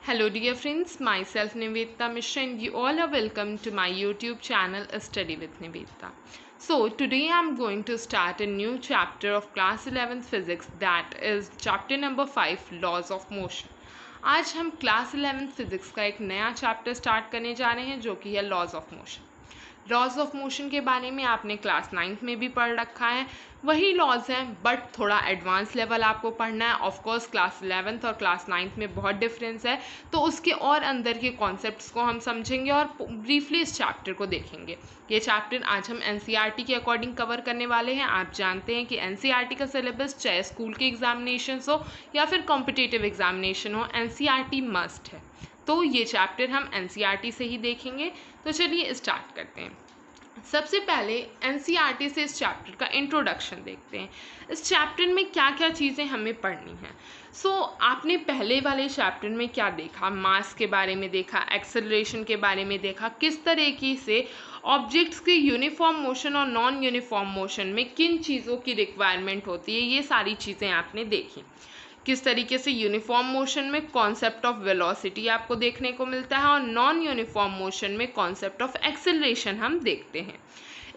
Hello dear friends, myself Nivedita Mishra and you all are welcome to my YouTube channel Study with Nivedita. So today I am going to start a new chapter of class 11th physics, that is chapter number 5 laws of motion. आज हम class 11th physics का एक नया chapter start करने जा रहे हैं जो कि है laws of motion. Laws of motion के बारे में आपने क्लास 9th में भी पढ़ रखा है, वही लॉज हैं बट थोड़ा एडवांस लेवल आपको पढ़ना है। ऑफ कोर्स क्लास 11th और क्लास 9th में बहुत डिफरेंस है, तो उसके और अंदर के कॉन्सेप्ट्स को हम समझेंगे और ब्रीफली इस चैप्टर को देखेंगे। ये चैप्टर आज हम एनसीईआरटी के अकॉर्डिंग कवर करने वाले हैं। आप जानते हैं कि एनसीईआरटी का सिलेबस चाहे स्कूल के एग्जामिनेशन हो या फिर कॉम्पिटिटिव एग्जामिनेशन हो, एनसीईआरटी मस्ट है। तो ये चैप्टर हम एनसीईआरटी से ही देखेंगे। तो चलिए स्टार्ट करते हैं। सबसे पहले एनसीईआरटी से इस चैप्टर का इंट्रोडक्शन देखते हैं। इस चैप्टर में क्या क्या चीज़ें हमें पढ़नी हैं। आपने पहले वाले चैप्टर में क्या देखा, मास के बारे में देखा, एक्सेलरेशन के बारे में देखा, किस तरीके से ऑब्जेक्ट्स के यूनिफॉर्म मोशन और नॉन यूनिफॉर्म मोशन में किन चीज़ों की रिक्वायरमेंट होती है, ये सारी चीज़ें आपने देखी। किस तरीके से यूनिफॉर्म मोशन में कॉन्सेप्ट ऑफ वेलोसिटी आपको देखने को मिलता है और नॉन यूनिफॉर्म मोशन में कॉन्सेप्ट ऑफ एक्सेलरेशन हम देखते हैं।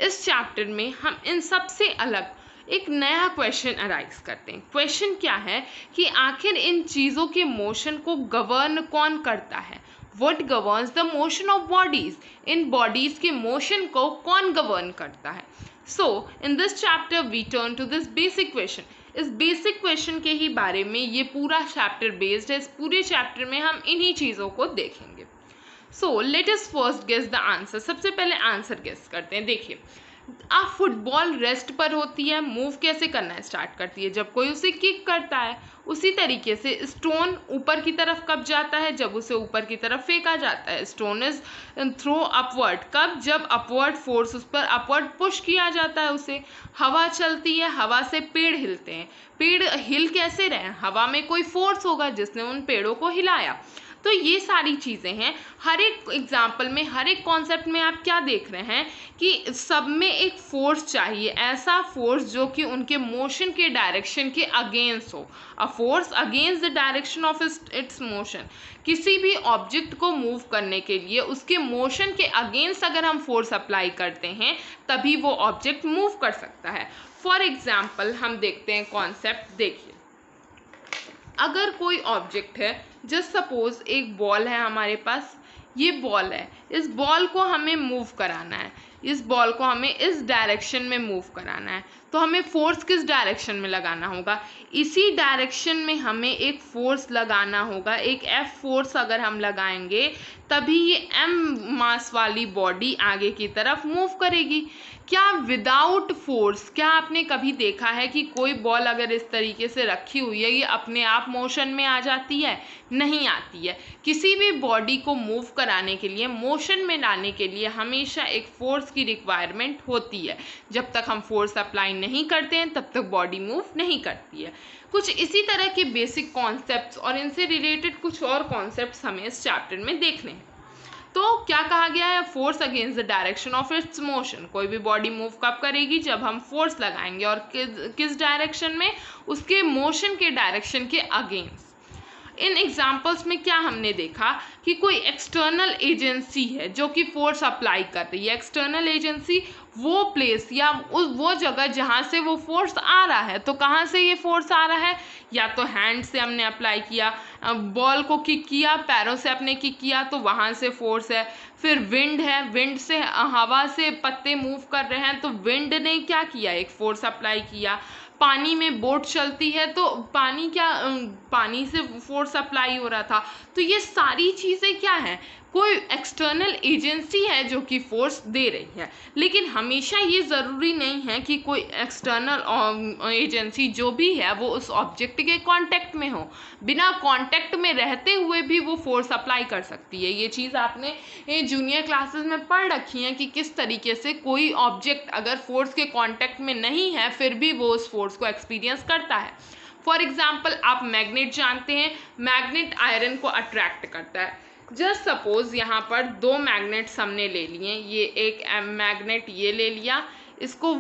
इस चैप्टर में हम इन सबसे अलग एक नया क्वेश्चन अराइज करते हैं। क्वेश्चन क्या है कि आखिर इन चीज़ों के मोशन को गवर्न कौन करता है। What governs the motion of bodies? In bodies के मोशन को कौन गवर्न करता है। In this chapter we turn to this basic question. इस बेसिक क्वेश्चन के ही बारे में ये पूरा चैप्टर बेस्ड है। इस पूरे चैप्टर में हम इन्हीं चीज़ों को देखेंगे। Let us first guess the answer. सबसे पहले आंसर गेस करते हैं। देखिए, अब फुटबॉल रेस्ट पर होती है, मूव कैसे करना स्टार्ट करती है जब कोई उसे किक करता है। उसी तरीके से स्टोन ऊपर की तरफ कब जाता है, जब उसे ऊपर की तरफ फेंका जाता है। स्टोन इज थ्रो अपवर्ड कब, जब अपवर्ड फोर्स उस पर अपवर्ड पुश किया जाता है उसे। हवा चलती है, हवा से पेड़ हिलते हैं। पेड़ हिल कैसे रहे, हवा में कोई फोर्स होगा जिसने उन पेड़ों को हिलाया। तो ये सारी चीज़ें हैं। हर एक एग्जाम्पल में, हर एक कॉन्सेप्ट में आप क्या देख रहे हैं कि सब में एक फोर्स चाहिए, ऐसा फोर्स जो कि उनके मोशन के डायरेक्शन के अगेंस्ट हो। A force against the direction of its motion. किसी भी ऑब्जेक्ट को मूव करने के लिए उसके मोशन के अगेंस्ट अगर हम फोर्स अप्लाई करते हैं तभी वो ऑब्जेक्ट मूव कर सकता है। फॉर एग्जाम्पल हम देखते हैं कॉन्सेप्ट। देखिए, अगर कोई ऑब्जेक्ट है, जस्ट सपोज एक बॉल है हमारे पास, ये बॉल है, इस बॉल को हमें मूव कराना है, इस बॉल को हमें इस डायरेक्शन में मूव कराना है, तो हमें फोर्स किस डायरेक्शन में लगाना होगा, इसी डायरेक्शन में हमें एक फोर्स लगाना होगा। एक एफ फोर्स अगर हम लगाएंगे तभी ये एम मास वाली बॉडी आगे की तरफ मूव करेगी। क्या विदाउट फोर्स, क्या आपने कभी देखा है कि कोई बॉल अगर इस तरीके से रखी हुई है ये अपने आप मोशन में आ जाती है? नहीं आती है। किसी भी बॉडी को मूव कराने के लिए, मोशन में लाने के लिए हमेशा एक फोर्स की रिक्वायरमेंट होती है। जब तक हम फोर्स अप्लाई नहीं करते हैं तब तक बॉडी मूव नहीं करती है। कुछ इसी तरह के बेसिक कॉन्सेप्ट्स और इनसे रिलेटेड कुछ और कॉन्सेप्ट्स हमें इस चैप्टर में देखने हैं। तो क्या कहा गया है, force against the direction of its motion. कोई भी बॉडी मूव कब करेगी, जब हम फोर्स लगाएंगे और किस डायरेक्शन में, उसके मोशन के डायरेक्शन के अगेंस्ट। इन एग्जाम्पल्स में क्या हमने देखा कि कोई एक्सटर्नल एजेंसी है जो कि फोर्स अप्लाई कर रही है। एक्सटर्नल एजेंसी वो प्लेस या वो जगह जहाँ से वो फोर्स आ रहा है। तो कहाँ से ये फोर्स आ रहा है, या तो हैंड से हमने अप्लाई किया, बॉल को किक किया, पैरों से अपने किक किया तो वहाँ से फोर्स है। फिर विंड है, विंड से, हवा से पत्ते मूव कर रहे हैं तो विंड ने क्या किया, एक फोर्स अप्लाई किया। पानी में बोट चलती है तो पानी से फोर्स अप्लाई हो रहा था। तो ये सारी चीज़ें क्या हैं, कोई एक्सटर्नल एजेंसी है जो कि फोर्स दे रही है। लेकिन हमेशा ये ज़रूरी नहीं है कि कोई एक्सटर्नल एजेंसी जो भी है वो उस ऑब्जेक्ट के कांटेक्ट में हो। बिना कांटेक्ट में रहते हुए भी वो फोर्स अप्लाई कर सकती है। ये चीज़ आपने जूनियर क्लासेस में पढ़ रखी है कि किस तरीके से कोई ऑब्जेक्ट अगर फोर्स के कांटेक्ट में नहीं है फिर भी वो उस फोर्स को एक्सपीरियंस करता है। फॉर एग्जाम्पल आप मैग्नेट जानते हैं, मैग्नेट आयरन को अट्रैक्ट करता है। जस्ट सपोज यहाँ पर दो मैग्नेट्स हमने ले लिए, ये एक मैग्नेट ये ले लिया, इसको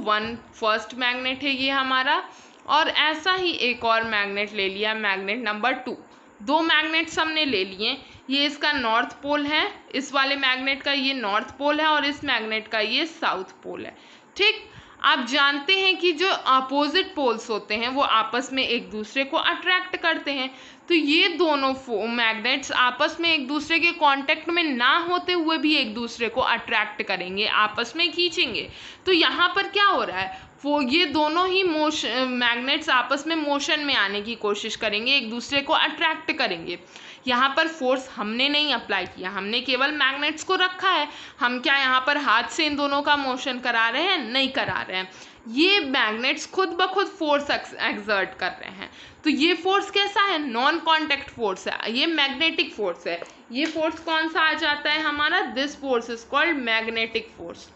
फर्स्ट मैग्नेट है ये हमारा, और ऐसा ही एक और मैग्नेट ले लिया, मैग्नेट नंबर 2। दो मैग्नेट्स हमने ले लिए, ये इसका नॉर्थ पोल है, इस वाले मैग्नेट का ये नॉर्थ पोल है और इस मैग्नेट का ये साउथ पोल है। ठीक, आप जानते हैं कि जो अपोजिट पोल्स होते हैं वो आपस में एक दूसरे को अट्रैक्ट करते हैं, तो ये दोनों मैग्नेट्स आपस में एक दूसरे के कांटेक्ट में ना होते हुए भी एक दूसरे को अट्रैक्ट करेंगे, आपस में खींचेंगे। तो यहाँ पर क्या हो रहा है, वो ये दोनों ही मैग्नेट्स आपस में मोशन में आने की कोशिश करेंगे, एक दूसरे को अट्रैक्ट करेंगे। यहाँ पर फोर्स हमने नहीं अप्लाई किया, हमने केवल मैग्नेट्स को रखा है। हम क्या यहाँ पर हाथ से इन दोनों का मोशन करा रहे हैं? नहीं करा रहे हैं। ये मैग्नेट्स खुद ब खुद फोर्स एक्सर्ट कर रहे हैं। तो ये फोर्स कैसा है? नॉन कॉन्टैक्ट फोर्स है, ये मैग्नेटिक फोर्स है। ये फोर्स कौन सा आ जाता है हमारा? This force is called magnetic force.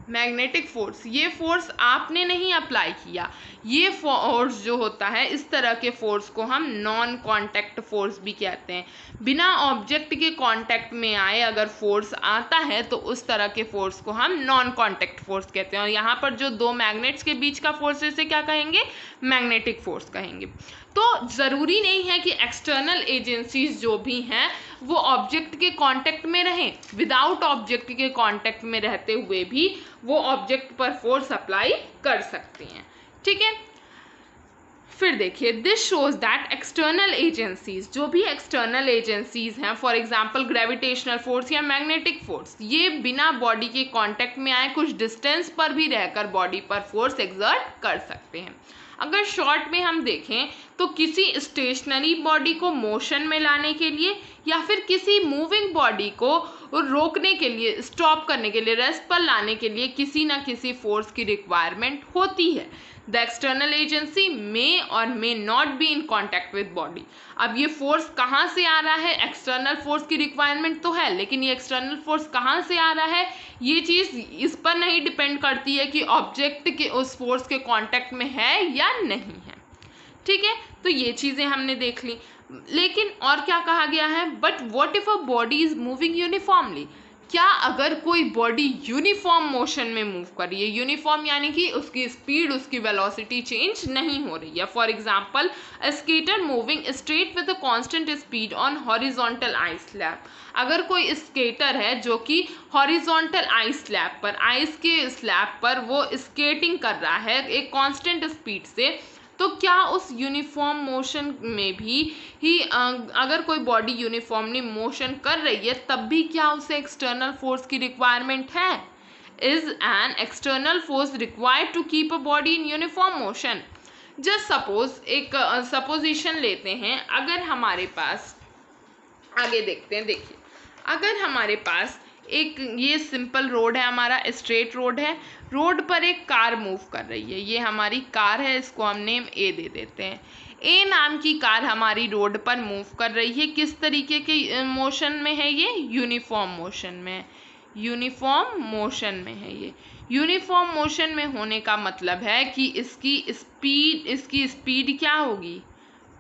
Magnetic force, ये फोर्स आपने नहीं अप्लाई किया। ये फोर्स जो होता है, इस तरह के फोर्स को हम नॉन कांटेक्ट फोर्स भी कहते हैं। बिना ऑब्जेक्ट के कांटेक्ट में आए अगर फोर्स आता है तो उस तरह के फोर्स को हम नॉन कांटेक्ट फोर्स कहते हैं। और यहाँ पर जो दो मैग्नेट्स के बीच का फोर्स, इसे क्या कहेंगे? मैग्नेटिक फोर्स कहेंगे। तो ज़रूरी नहीं है कि एक्सटर्नल एजेंसीज जो भी हैं वो ऑब्जेक्ट के कांटेक्ट में रहें, विदाउट ऑब्जेक्ट के कांटेक्ट में रहते हुए भी वो ऑब्जेक्ट पर फोर्स अप्लाई कर सकते हैं। ठीक है, फिर देखिए, this shows that external agencies, जो भी एक्सटर्नल एजेंसीज हैं, फॉर एग्जांपल ग्रेविटेशनल फोर्स या मैग्नेटिक फोर्स, ये बिना बॉडी के कांटेक्ट में आए कुछ डिस्टेंस पर भी रहकर बॉडी पर फोर्स एक्सर्ट कर सकते हैं। अगर शॉर्ट में हम देखें तो किसी स्टेशनरी बॉडी को मोशन में लाने के लिए या फिर किसी मूविंग बॉडी को रोकने के लिए, स्टॉप करने के लिए, रेस्ट पर लाने के लिए किसी ना किसी फोर्स की रिक्वायरमेंट होती है। द एक्सटर्नल एजेंसी मे और may not be in contact with body. अब ये फोर्स कहाँ से आ रहा है? एक्सटर्नल फोर्स की रिक्वायरमेंट तो है, लेकिन ये एक्सटर्नल फोर्स कहाँ से आ रहा है, ये चीज़ इस पर नहीं डिपेंड करती है कि ऑब्जेक्ट के उस फोर्स के कॉन्टैक्ट में है या नहीं है। ठीक है, तो ये चीज़ें हमने देख ली। लेकिन और क्या कहा गया है? But what if a body is moving uniformly. क्या अगर कोई बॉडी यूनिफॉर्म मोशन में मूव कर रही है? यूनिफॉर्म यानी कि उसकी स्पीड, उसकी वेलोसिटी चेंज नहीं हो रही है। For example, a skater moving straight with a constant speed on horizontal ice slab. अगर कोई स्केटर है जो कि हॉरिजॉन्टल आइस स्लैब पर, आइस के स्लैब पर वो स्केटिंग कर रहा है एक कांस्टेंट स्पीड से, तो क्या उस यूनिफॉर्म मोशन में भी अगर कोई बॉडी यूनिफॉर्मली मोशन कर रही है तब भी क्या उसे एक्सटर्नल फोर्स की रिक्वायरमेंट है? Is an external force required to keep a body in uniform motion? Just suppose, एक सपोजिशन लेते हैं, अगर हमारे पास, आगे देखते हैं, देखिए, अगर हमारे पास एक ये सिंपल रोड है, हमारा स्ट्रेट रोड है, रोड पर एक कार मूव कर रही है, ये हमारी कार है, इसको हम नेम ए दे देते हैं। ए नाम की कार हमारी रोड पर मूव कर रही है, किस तरीके के मोशन में है ये? यूनिफॉर्म मोशन में। यूनिफॉर्म मोशन में है ये। यूनिफॉर्म मोशन में होने का मतलब है कि इसकी स्पीड क्या होगी?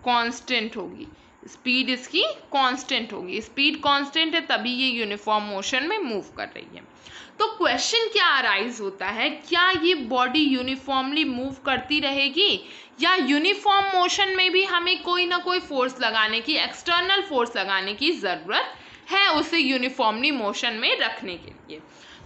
कांस्टेंट होगी। स्पीड इसकी कांस्टेंट होगी। स्पीड कांस्टेंट है तभी ये यूनिफॉर्म मोशन में मूव कर रही है। तो क्वेश्चन क्या अराइज होता है, क्या ये बॉडी यूनिफॉर्मली मूव करती रहेगी या यूनिफॉर्म मोशन में भी हमें कोई ना कोई फोर्स लगाने की, एक्सटर्नल फोर्स लगाने की ज़रूरत है उसे यूनिफॉर्मली मोशन में रखने के लिए?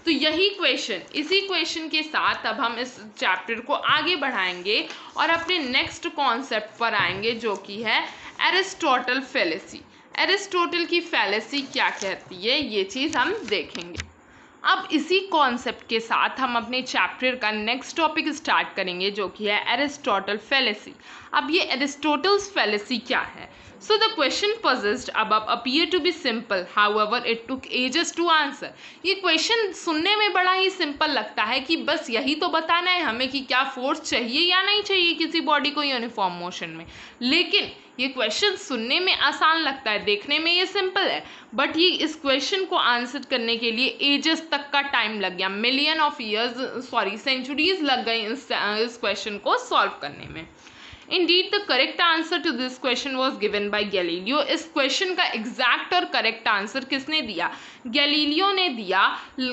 तो यही क्वेश्चन, इसी क्वेश्चन के साथ अब हम इस चैप्टर को आगे बढ़ाएंगे और अपने नेक्स्ट कॉन्सेप्ट पर आएंगे जो कि है एरिस्टोटल फैलेसी। एरिस्टोटल की फैलेसी क्या कहती है ये चीज़ हम देखेंगे। अब इसी कॉन्सेप्ट के साथ हम अपने चैप्टर का नेक्स्ट टॉपिक स्टार्ट करेंगे जो कि है एरिस्टोटल फैलेसी। अब ये एरिस्टोटल्स फैलेसी क्या है? So the question posed above appear to be simple, however it took ages to answer. ये क्वेश्चन सुनने में बड़ा ही सिंपल लगता है कि बस यही तो बताना है हमें कि क्या फोर्स चाहिए या नहीं चाहिए किसी बॉडी को यूनिफॉर्म मोशन में। लेकिन ये क्वेश्चन सुनने में आसान लगता है, देखने में ये सिंपल है, बट ये इस क्वेश्चन को आंसर करने के लिए एजेस तक का टाइम लग गया, सेंचुरीज लग गई इस क्वेश्चन को सॉल्व करने में। Indeed, the correct answer to this question was given by Galileo. इस क्वेश्चन का एग्जैक्ट और करेक्ट आंसर किसने दिया? गैलीलियो ने दिया।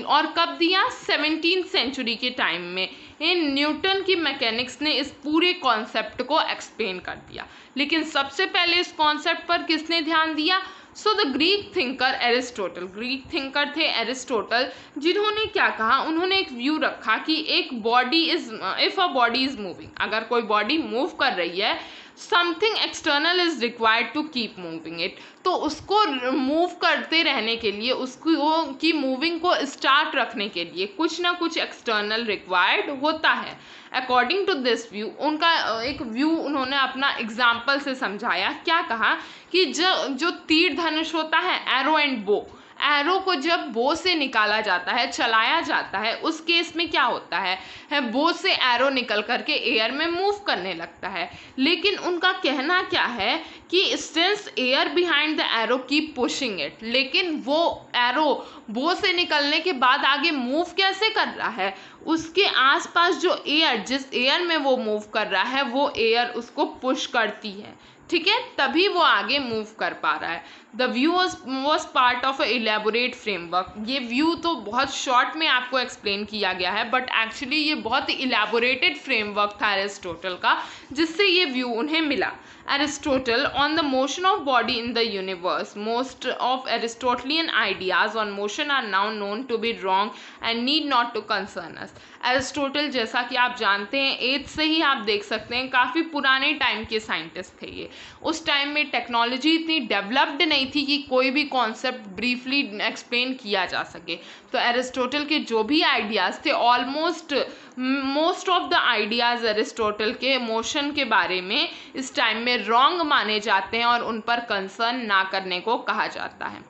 और कब दिया? 17th सेंचुरी के टाइम में इन न्यूटन की मैकेनिक्स ने इस पूरे कॉन्सेप्ट को एक्सप्लेन कर दिया। लेकिन सबसे पहले इस कॉन्सेप्ट पर किसने ध्यान दिया? So the Greek thinker Aristotle, Greek thinker थे एरिस्टोटल, जिन्होंने क्या कहा, उन्होंने एक व्यू रखा कि एक body is, if a body is moving, अगर कोई बॉडी मूव कर रही है, something external is required to keep moving it, तो उसको मूव करते रहने के लिए, उसको की मूविंग को स्टार्ट रखने के लिए कुछ ना कुछ एक्सटर्नल रिक्वायर्ड होता है। अकॉर्डिंग टू दिस व्यू, उनका एक व्यू उन्होंने अपना एग्जाम्पल से समझाया। क्या कहा कि जो तीर धनुष होता है, एरो एंड बो, एरो को जब बो से निकाला जाता है, चलाया जाता है, उस केस में क्या होता है बो से एरो निकल करके एयर में मूव करने लगता है। लेकिन उनका कहना क्या है कि since air behind the arrow keep pushing it, लेकिन वो एरो बो से निकलने के बाद आगे मूव कैसे कर रहा है? उसके आसपास जो एयर, जिस एयर में वो मूव कर रहा है, वो एयर उसको पुश करती है, ठीक है, तभी वो आगे मूव कर पा रहा है। The view was part of a elaborate framework. ये व्यू तो बहुत शॉर्ट में आपको एक्सप्लेन किया गया है, बट एक्चुअली ये बहुत ही इलेबोरेटेड फ्रेमवर्क था एरिस्टोटल का, जिससे ये व्यू उन्हें मिला। Aristotle on the motion of body in the universe. Most of Aristotelian ideas on motion are now known to be wrong and need not to concern us. Aristotle, जैसा कि आप जानते हैं, एज से ही आप देख सकते हैं, काफ़ी पुराने टाइम के साइंटिस्ट थे ये। उस टाइम में टेक्नोलॉजी इतनी डेवलप्ड नहीं थी कि कोई भी कॉन्सेप्ट ब्रीफली एक्सप्लेन किया जा सके। तो एरिस्टोटल के जो भी आइडियाज़ थे, almost most of the ideas Aristotle के मोशन के बारे में इस टाइम में रॉन्ग माने जाते हैं और उन पर कंसर्न ना करने को कहा जाता है।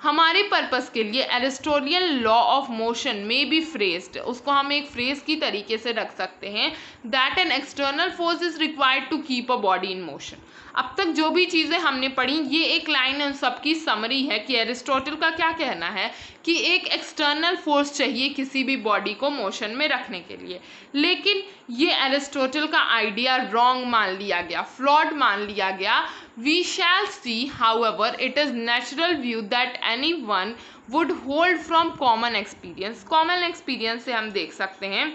हमारे पर्पस के लिए एरिस्टोटलियन लॉ ऑफ मोशन में बी फ्रेज्ड, उसको हम एक फ्रेज की तरीके से रख सकते हैं, that an external force is required to keep a body in motion. अब तक जो भी चीज़ें हमने पढ़ी, ये एक लाइन उन सबकी समरी है कि एरिस्टोटल का क्या कहना है कि एक एक्सटर्नल फोर्स चाहिए किसी भी बॉडी को मोशन में रखने के लिए। लेकिन ये एरिस्टोटल का आइडिया रॉन्ग मान लिया गया, फ्लॉड मान लिया गया। We shall see however it is natural view that anyone would hold from common experience. Common experience से हम देख सकते हैं,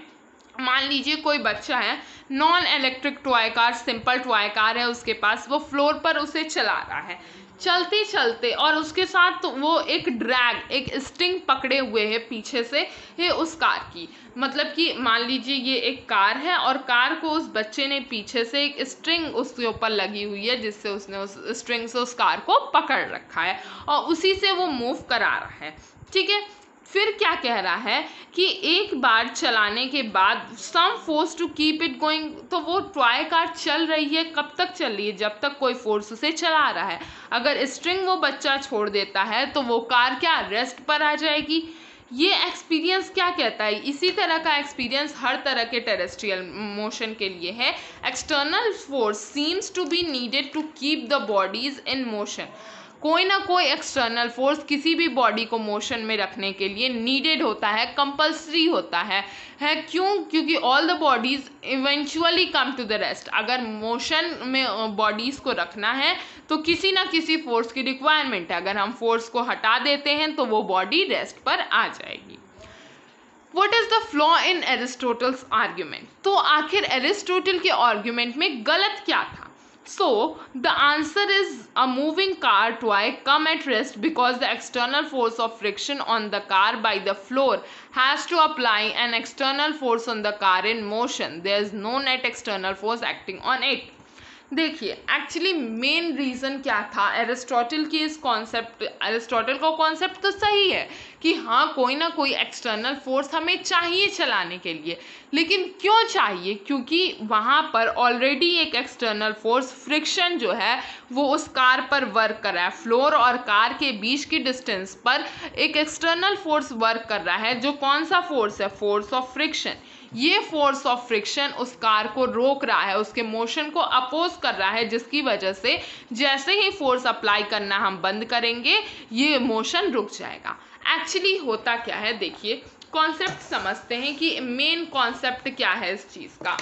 मान लीजिए कोई बच्चा है, non electric toy car, simple toy car है उसके पास, वो फ्लोर पर उसे चला रहा है, चलते चलते, और उसके साथ वो एक ड्रैग, एक स्ट्रिंग पकड़े हुए है पीछे से है उस कार की। मतलब कि मान लीजिए ये एक कार है और कार को उस बच्चे ने पीछे से एक स्ट्रिंग उसके ऊपर लगी हुई है, जिससे उसने उस स्ट्रिंग से उस कार को पकड़ रखा है और उसी से वो मूव करा रहा है, ठीक है। फिर क्या कह रहा है कि एक बार चलाने के बाद some force to keep it going, तो वो टॉय कार चल रही है, कब तक चल रही है? जब तक कोई फोर्स उसे चला रहा है। अगर स्ट्रिंग वो बच्चा छोड़ देता है तो वो कार क्या रेस्ट पर आ जाएगी। ये एक्सपीरियंस क्या कहता है? इसी तरह का एक्सपीरियंस हर तरह के टेरेस्ट्रियल मोशन के लिए है। External force seems to be needed to keep the bodies in motion. कोई ना कोई एक्सटर्नल फोर्स किसी भी बॉडी को मोशन में रखने के लिए नीडेड होता है, कंपल्सरी होता है क्यों? क्योंकि all the bodies eventually come to the rest. अगर मोशन में बॉडीज़ को रखना है तो किसी ना किसी फोर्स की रिक्वायरमेंट है। अगर हम फोर्स को हटा देते हैं तो वो बॉडी रेस्ट पर आ जाएगी। What is the flaw in Aristotle's argument? तो आखिर एरिस्टोटल के आर्ग्यूमेंट में गलत क्या था? So the answer is a moving car toy come at rest because the external force of friction on the car by the floor has to apply an external force on the car in motion. There is no net external force acting on it. देखिए, actually main reason क्या था Aristotle की इस concept, Aristotle का concept तो सही है कि हाँ कोई ना कोई एक्सटर्नल फोर्स हमें चाहिए चलाने के लिए, लेकिन क्यों चाहिए? क्योंकि वहाँ पर ऑलरेडी एक एक्सटर्नल फोर्स फ्रिक्शन जो है वो उस कार पर वर्क कर रहा है। फ्लोर और कार के बीच की डिस्टेंस पर एक एक्सटर्नल फोर्स वर्क कर रहा है, जो कौन सा फोर्स है? Force of friction. ये फोर्स ऑफ फ्रिक्शन उस कार को रोक रहा है, उसके मोशन को अपोज कर रहा है, जिसकी वजह से जैसे ही फोर्स अप्लाई करना हम बंद करेंगे ये मोशन रुक जाएगा। एक्चुअली होता क्या है, देखिए कॉन्सेप्ट समझते हैं कि मेन कॉन्सेप्ट क्या है इस चीज़ का।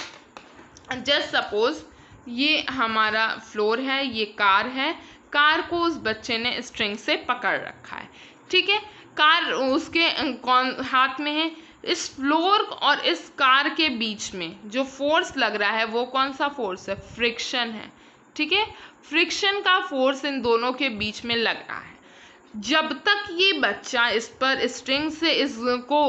जस्ट सपोज ये हमारा फ्लोर है, ये कार है, कार को उस बच्चे ने स्ट्रिंग से पकड़ रखा है, ठीक है। कार उसके कौन हाथ में है, इस फ्लोर और इस कार के बीच में जो फोर्स लग रहा है वो कौन सा फोर्स है, फ्रिक्शन है, ठीक है। फ्रिक्शन का फोर्स इन दोनों के बीच में लग रहा है। जब तक ये बच्चा इस पर स्ट्रिंग से इसको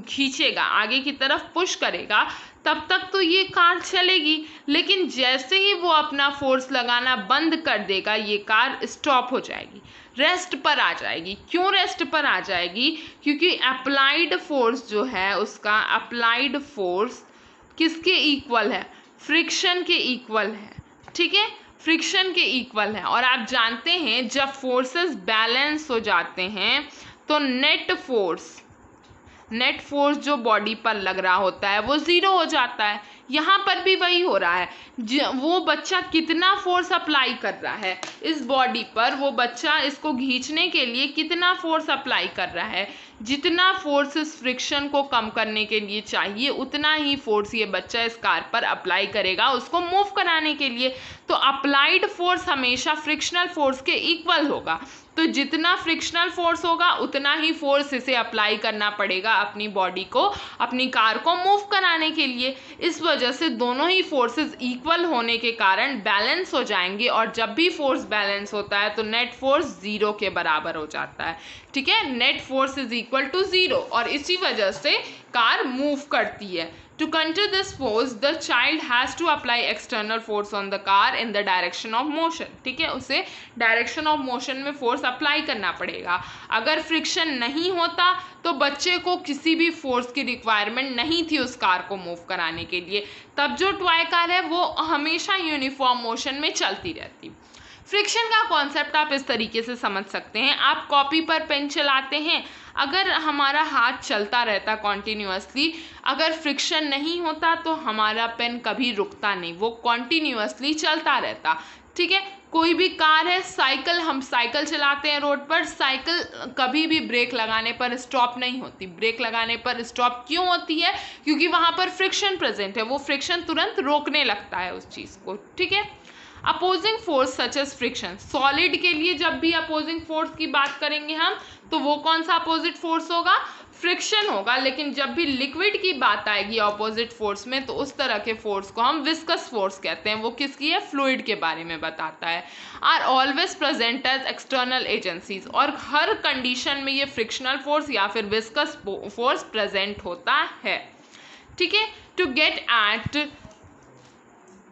खींचेगा, आगे की तरफ पुश करेगा, तब तक तो ये कार चलेगी, लेकिन जैसे ही वो अपना फोर्स लगाना बंद कर देगा ये कार स्टॉप हो जाएगी, रेस्ट पर आ जाएगी। क्यों रेस्ट पर आ जाएगी? क्योंकि अप्लाइड फोर्स जो है उसका अप्लाइड फोर्स किसके इक्वल है, फ्रिक्शन के इक्वल है, ठीक है, फ्रिक्शन के इक्वल है। और आप जानते हैं जब फोर्सेस बैलेंस हो जाते हैं तो नेट फोर्स जो बॉडी पर लग रहा होता है वो ज़ीरो हो जाता है। यहाँ पर भी वही हो रहा है, वो बच्चा कितना फोर्स अप्लाई कर रहा है इस बॉडी पर, वो बच्चा इसको खींचने के लिए कितना फोर्स अप्लाई कर रहा है, जितना फोर्स इस फ्रिक्शन को कम करने के लिए चाहिए उतना ही फोर्स ये बच्चा इस कार पर अप्लाई करेगा उसको मूव कराने के लिए। तो अप्लाइड फोर्स हमेशा फ्रिक्शनल फोर्स के इक्वल होगा, तो जितना फ्रिक्शनल फोर्स होगा उतना ही फोर्स इसे अप्लाई करना पड़ेगा अपनी बॉडी को, अपनी कार को मूव कराने के लिए। इस वजह से दोनों ही फोर्सेस इक्वल होने के कारण बैलेंस हो जाएंगे, और जब भी फोर्स बैलेंस होता है तो नेट फोर्स ज़ीरो के बराबर हो जाता है, ठीक है। Net force is equal to zero, और इसी वजह से कार मूव करती है। To counter this force, the child has to apply external force on the car in the direction of motion, ठीक है, उसे डायरेक्शन ऑफ मोशन में फोर्स अप्लाई करना पड़ेगा। अगर फ्रिक्शन नहीं होता तो बच्चे को किसी भी फोर्स की रिक्वायरमेंट नहीं थी उस कार को मूव कराने के लिए, तब जो टॉय कार है वो हमेशा यूनिफॉर्म मोशन में चलती रहती। फ्रिक्शन का कॉन्सेप्ट आप इस तरीके से समझ सकते हैं, आप कॉपी पर पेन चलाते हैं, अगर हमारा हाथ चलता रहता कॉन्टीन्यूअसली, अगर फ्रिक्शन नहीं होता तो हमारा पेन कभी रुकता नहीं, वो कॉन्टीन्यूअसली चलता रहता, ठीक है। कोई भी कार है, साइकिल, हम साइकिल चलाते हैं रोड पर, साइकिल कभी भी ब्रेक लगाने पर स्टॉप नहीं होती। ब्रेक लगाने पर स्टॉप क्यों होती है? क्योंकि वहाँ पर फ्रिक्शन प्रेजेंट है, वो फ्रिक्शन तुरंत रोकने लगता है उस चीज़ को, ठीक है। Opposing force such as friction, solid के लिए जब भी अपोजिंग फोर्स की बात करेंगे हम तो वो कौन सा अपोजिट फोर्स होगा, फ्रिक्शन होगा। लेकिन जब भी लिक्विड की बात आएगी अपोजिट फोर्स में तो उस तरह के फोर्स को हम विस्कस फोर्स कहते हैं, वो किसकी है, फ्लूइड के बारे में बताता है। Are always present as external agencies, और हर कंडीशन में ये फ्रिक्शनल फोर्स या फिर विस्कस फोर्स प्रेजेंट होता है, ठीक है। To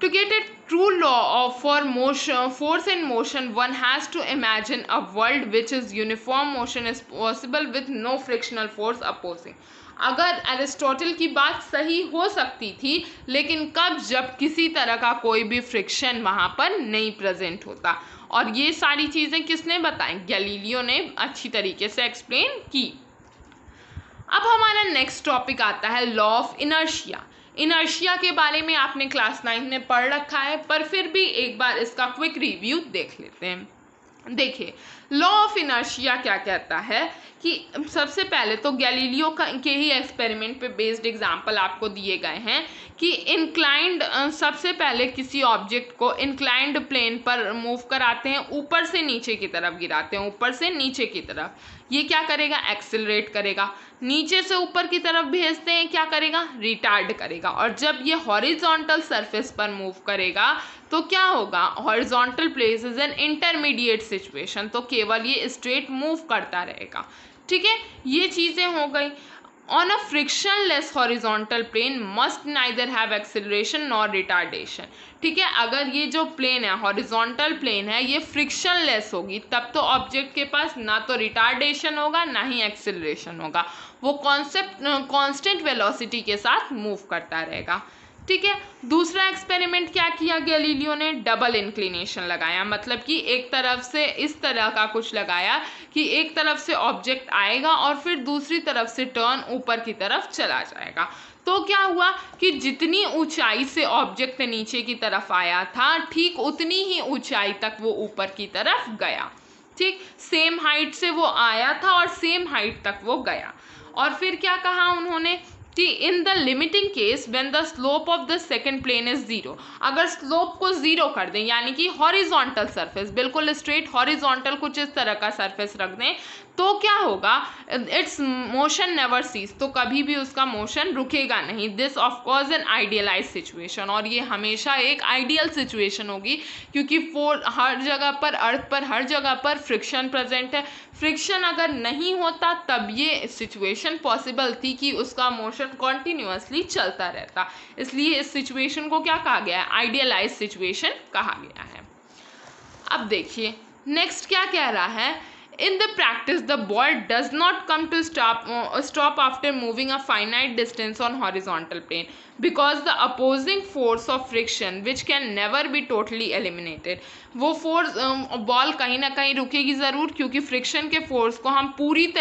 get a true law of force in motion, one has to imagine a world which is uniform motion is possible with no frictional force opposing. अगर Aristotle की बात सही हो सकती थी, लेकिन कब, जब किसी तरह का कोई भी फ्रिक्शन वहाँ पर नहीं प्रेजेंट होता। और ये सारी चीज़ें किसने बताई, गैलीलियो ने अच्छी तरीके से एक्सप्लेन की। अब हमारा नेक्स्ट टॉपिक आता है लॉ ऑफ इनर्शिया। इनर्शिया के बारे में आपने क्लास 9 में पढ़ रखा है, पर फिर भी एक बार इसका क्विक रिव्यू देख लेते हैं। देखिए, लॉ ऑफ इनर्शिया क्या कहता है कि सबसे पहले तो गैलीलियो के ही एक्सपेरिमेंट पे बेस्ड एग्जांपल आपको दिए गए हैं कि इंक्लाइंड, सबसे पहले किसी ऑब्जेक्ट को इंक्लाइंड प्लेन पर मूव कराते हैं, ऊपर से नीचे की तरफ गिराते हैं, ऊपर से नीचे की तरफ, ये क्या करेगा, एक्सेलरेट करेगा। नीचे से ऊपर की तरफ भेजते हैं, क्या करेगा, रिटार्ड करेगा। और जब ये हॉरिजॉन्टल सरफेस पर मूव करेगा तो क्या होगा, horizontal place is an intermediate situation, तो केवल ये स्ट्रेट मूव करता रहेगा, ठीक है। ये चीज़ें हो गई। On a frictionless horizontal plane must neither have acceleration nor retardation, ठीक है। अगर ये जो प्लेन है, हॉरिजॉन्टल प्लेन है, ये फ्रिक्शनलेस होगी तब तो ऑब्जेक्ट के पास ना तो रिटार्डेशन होगा ना ही एक्सेलरेशन होगा, वो कांस्टेंट वेलोसिटी के साथ मूव करता रहेगा, ठीक है। दूसरा एक्सपेरिमेंट क्या किया गैलीलियो ने, डबल इंक्लिनेशन लगाया, मतलब कि एक तरफ से इस तरह का कुछ लगाया कि एक तरफ से ऑब्जेक्ट आएगा और फिर दूसरी तरफ से टर्न ऊपर की तरफ चला जाएगा। तो क्या हुआ कि जितनी ऊंचाई से ऑब्जेक्ट नीचे की तरफ आया था ठीक उतनी ही ऊंचाई तक वो ऊपर की तरफ गया, ठीक, सेम हाइट से वो आया था और सेम हाइट तक वो गया। और फिर क्या कहा उन्होंने कि in the limiting case when the slope of the second plane is zero, अगर स्लोप को जीरो कर दें यानी कि हॉरिजॉन्टल सरफेस, बिल्कुल स्ट्रेट हॉरिजॉन्टल कुछ इस तरह का सरफेस रख दें, तो क्या होगा, इट्स मोशन नेवर सीज, तो कभी भी उसका मोशन रुकेगा नहीं। This of course an idealise situation, और ये हमेशा एक आइडियल सिचुएशन होगी क्योंकि हर जगह पर, अर्थ पर हर जगह पर फ्रिक्शन प्रेजेंट है। फ्रिक्शन अगर नहीं होता तब ये सिचुएशन पॉसिबल थी कि उसका मोशन कॉन्टिन्यूअसली चलता रहता, इसलिए इस सिचुएशन को क्या कहा गया है, आइडियलाइज सिचुएशन कहा गया है। अब देखिए नेक्स्ट क्या कह रहा है, in the practice the ball does not come to stop after moving a finite distance on horizontal plane because the opposing force of friction which can never be totally eliminated, वो force ball कहीं ना कहीं रुकेगी ज़रूर क्योंकि friction के force को हम पूरी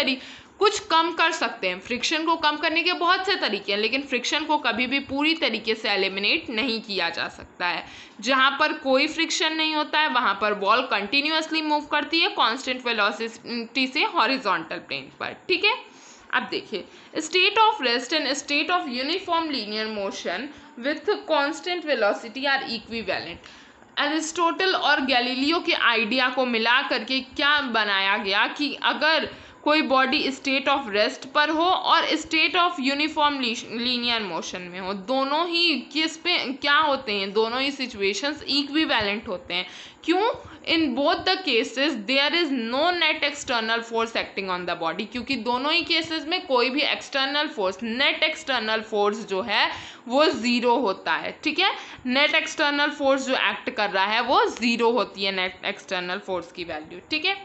कुछ कम कर सकते हैं। फ्रिक्शन को कम करने के बहुत से तरीके हैं, लेकिन फ्रिक्शन को कभी भी पूरी तरीके से एलिमिनेट नहीं किया जा सकता है। जहाँ पर कोई फ्रिक्शन नहीं होता है वहाँ पर बॉल कंटिन्यूअसली मूव करती है कांस्टेंट वेलोसिटी से हॉरिजॉन्टल प्लेन पर, ठीक है। अब देखिए, state of rest and state of uniform linear motion with constant velocity are equivalent. Aristotle और गैलीलियो के आइडिया को मिला करके क्या बनाया गया कि अगर कोई बॉडी स्टेट ऑफ रेस्ट पर हो और state of uniform linear motion में हो, दोनों ही किस पे क्या होते हैं, दोनों ही सिचुएशंस इक्विवेलेंट होते हैं। क्यों? In both the cases there is no net external force acting on the body, क्योंकि दोनों ही केसेस में कोई भी external force, net external force जो है वो ज़ीरो होता है, ठीक है। नेट एक्सटर्नल फोर्स जो एक्ट कर रहा है वो ज़ीरो होती है, नेट एक्सटर्नल फोर्स की वैल्यू, ठीक है।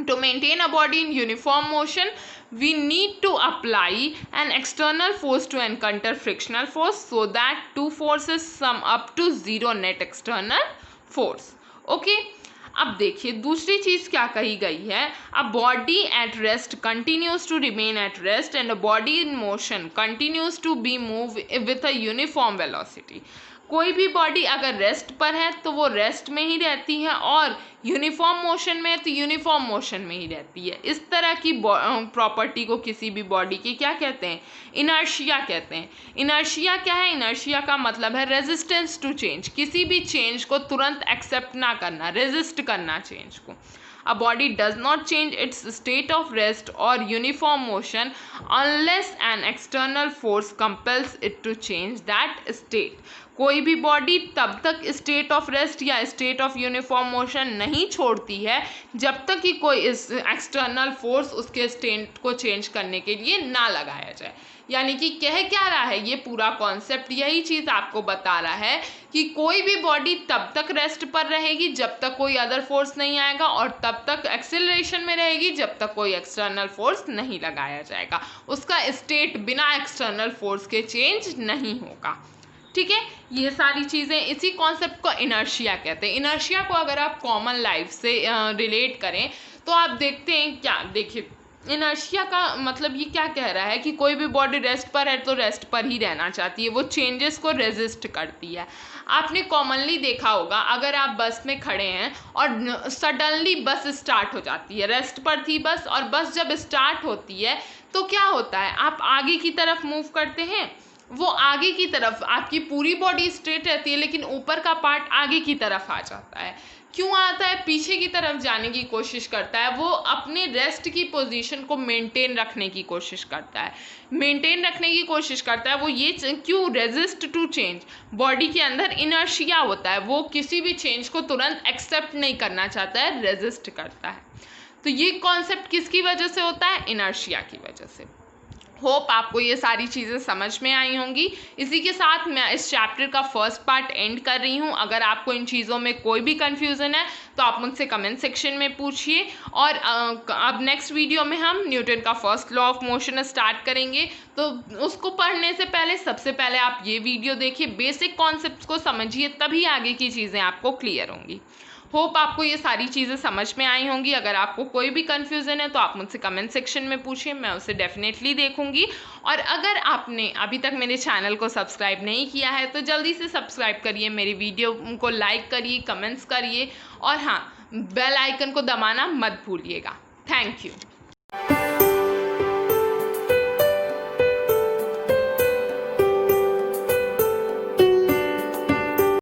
To maintain a body in uniform motion, we need to apply an external force to encounter frictional force so that two forces sum up to zero net external force. Okay? अब देखिए दूसरी चीज़ क्या कही गई है, a body at rest continues to remain at rest and a body in motion continues to be move with a uniform velocity. कोई भी body अगर रेस्ट पर है तो वो रेस्ट में ही रहती है और यूनिफॉर्म मोशन में है तो यूनिफॉर्म मोशन में ही रहती है। इस तरह की प्रॉपर्टी को किसी भी बॉडी की क्या कहते हैं, इनर्शिया कहते हैं। इनर्शिया क्या है, इनर्शिया का मतलब है रेजिस्टेंस टू चेंज, किसी भी चेंज को तुरंत एक्सेप्ट ना करना, रेजिस्ट करना चेंज को। A body does not change its state of rest or uniform motion unless an external force compels it to change that state. कोई भी बॉडी तब तक स्टेट ऑफ रेस्ट या स्टेट ऑफ यूनिफॉर्म मोशन नहीं छोड़ती है जब तक कि कोई एक्सटर्नल फोर्स उसके स्टेट को चेंज करने के लिए ना लगाया जाए। यानी कि कह क्या रहा है, ये पूरा कॉन्सेप्ट यही चीज़ आपको बता रहा है कि कोई भी बॉडी तब तक रेस्ट पर रहेगी जब तक कोई अदर फोर्स नहीं आएगा और तब तक एक्सेलरेशन में रहेगी जब तक कोई एक्सटर्नल फोर्स नहीं लगाया जाएगा। उसका स्टेट बिना एक्सटर्नल फोर्स के चेंज नहीं होगा, ठीक है। ये सारी चीज़ें, इसी कॉन्सेप्ट को इनर्शिया कहते हैं। इनर्शिया को अगर आप कॉमन लाइफ से रिलेट करें तो आप देखते हैं क्या, देखिए इनर्शिया का मतलब ये क्या कह रहा है कि कोई भी बॉडी रेस्ट पर है तो रेस्ट पर ही रहना चाहती है, वो चेंजेस को रेजिस्ट करती है। आपने कॉमनली देखा होगा, अगर आप बस में खड़े हैं और सडनली बस स्टार्ट हो जाती है, रेस्ट पर थी बस और बस जब स्टार्ट होती है तो क्या होता है, आप आगे की तरफ मूव करते हैं, वो आगे की तरफ, आपकी पूरी बॉडी स्ट्रेट रहती है लेकिन ऊपर का पार्ट आगे की तरफ आ जाता है। क्यों आता है, पीछे की तरफ जाने की कोशिश करता है, वो अपने रेस्ट की पोजीशन को मेंटेन रखने की कोशिश करता है, मेंटेन रखने की कोशिश करता है। वो ये क्यों, रेजिस्ट टू चेंज, बॉडी के अंदर इनर्शिया होता है, वो किसी भी चेंज को तुरंत एक्सेप्ट नहीं करना चाहता है, रेजिस्ट करता है। तो ये कॉन्सेप्ट किसकी वजह से होता है, इनर्शिया की वजह से। होप आपको ये सारी चीज़ें समझ में आई होंगी। इसी के साथ मैं इस चैप्टर का फर्स्ट पार्ट एंड कर रही हूँ। अगर आपको इन चीज़ों में कोई भी कन्फ्यूज़न है तो आप मुझसे कमेंट सेक्शन में पूछिए। और अब नेक्स्ट वीडियो में हम न्यूटन का first law of motion start करेंगे, तो उसको पढ़ने से पहले सबसे पहले आप ये वीडियो देखिए, बेसिक कॉन्सेप्ट्स को समझिए, तभी आगे की चीज़ें आपको क्लियर होंगी। होप आपको ये सारी चीज़ें समझ में आई होंगी। अगर आपको कोई भी कन्फ्यूज़न है तो आप मुझसे कमेंट सेक्शन में पूछिए, मैं उसे डेफिनेटली देखूंगी। और अगर आपने अभी तक मेरे चैनल को सब्सक्राइब नहीं किया है तो जल्दी से सब्सक्राइब करिए, मेरी वीडियो को लाइक करिए, कमेंट्स करिए और हाँ, बेल आइकन को दबाना मत भूलिएगा। Thank you.